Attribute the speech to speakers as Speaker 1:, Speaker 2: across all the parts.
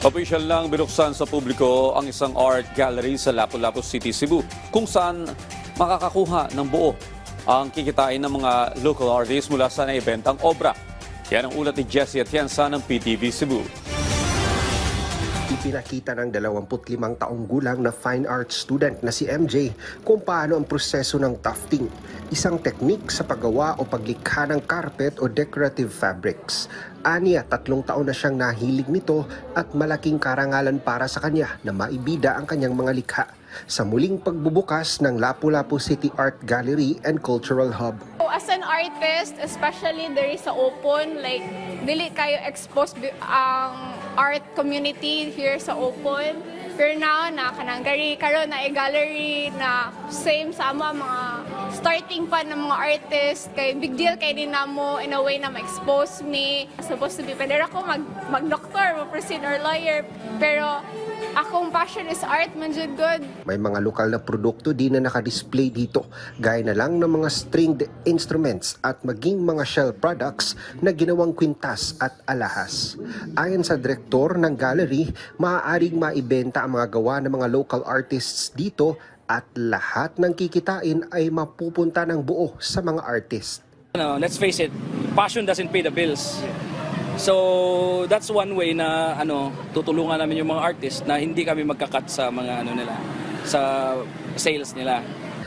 Speaker 1: Opisyal lang binuksan sa publiko ang isang art gallery sa Lapu-Lapu City, Cebu, kung saan makakakuha ng buo ang kikitain ng mga local artists mula sa naibentang obra. Yan ang ulat ni Jessie Atienza ng PTV Cebu.
Speaker 2: Ipinakita ng 25 taong gulang na fine arts student na si MJ kung paano ang proseso ng tufting, isang teknik sa paggawa o paglikha ng carpet o decorative fabrics. Aniya, 3 taon na siyang nahilig nito at malaking karangalan para sa kanya na maibida ang kanyang mga likha sa muling pagbubukas ng Lapu-Lapu City Art Gallery and Cultural Hub.
Speaker 3: As an artist, especially there is a open, like, dili kayo expose ang art community here sa open. Pero now, nakananggari, karon na gallery na same sama mga starting pa ng mga artist. Kay big deal kay din namo in a way na ma-expose me. Supposed to be, pwede ako mag-doctor, mag-proceed or lawyer. Pero akong passion is art, man jud good.
Speaker 2: May mga lokal na produkto din na nakadisplay dito, gaya na lang ng mga stringed instruments at maging mga shell products na ginawang kwintas at alahas. Ayon sa direktor ng gallery, maaaring maibenta ang mga gawa ng mga local artists dito at lahat ng kikitain ay mapupunta ng buo sa mga artist.
Speaker 4: Let's face it, passion doesn't pay the bills. So that's one way na tutulungan namin yung mga artist na hindi kami magkakat sa mga nila, sa sales nila.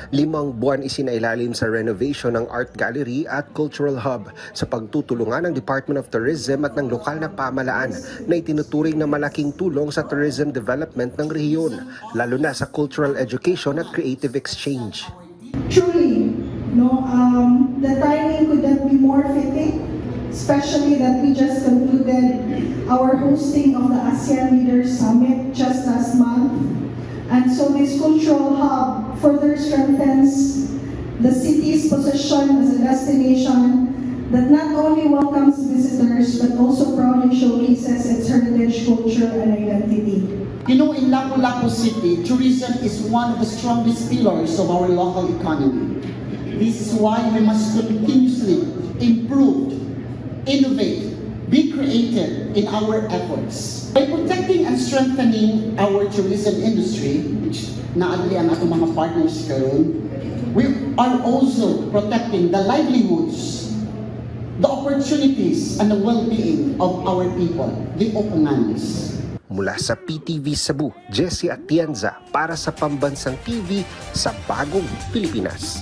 Speaker 2: 5 buwan isinailalim sa renovation ng Art Gallery at Cultural Hub sa pagtutulungan ng Department of Tourism at ng lokal na pamahalaan na itinuturing na malaking tulong sa tourism development ng rehiyon, lalo na sa cultural education at creative exchange.
Speaker 5: Truly, the timing could not be more fitting, especially that we just concluded our hosting of the ASEAN Leaders Summit just last month. And so this cultural hub further strengthens the city's position as a destination that not only welcomes visitors but also proudly showcases its heritage, culture, and identity.
Speaker 6: In Lapu-Lapu City, tourism is one of the strongest pillars of our local economy. This is why we must continuously improve, innovate, be creative in our efforts. By protecting and strengthening our tourism industry, which naadli ang atong mga partners karon, we are also protecting the livelihoods, the opportunities, and the well-being of our people, the Opunganos.
Speaker 2: Mula sa PTV Cebu, Jessie Atienza para sa Pambansang TV sa Bagong Pilipinas.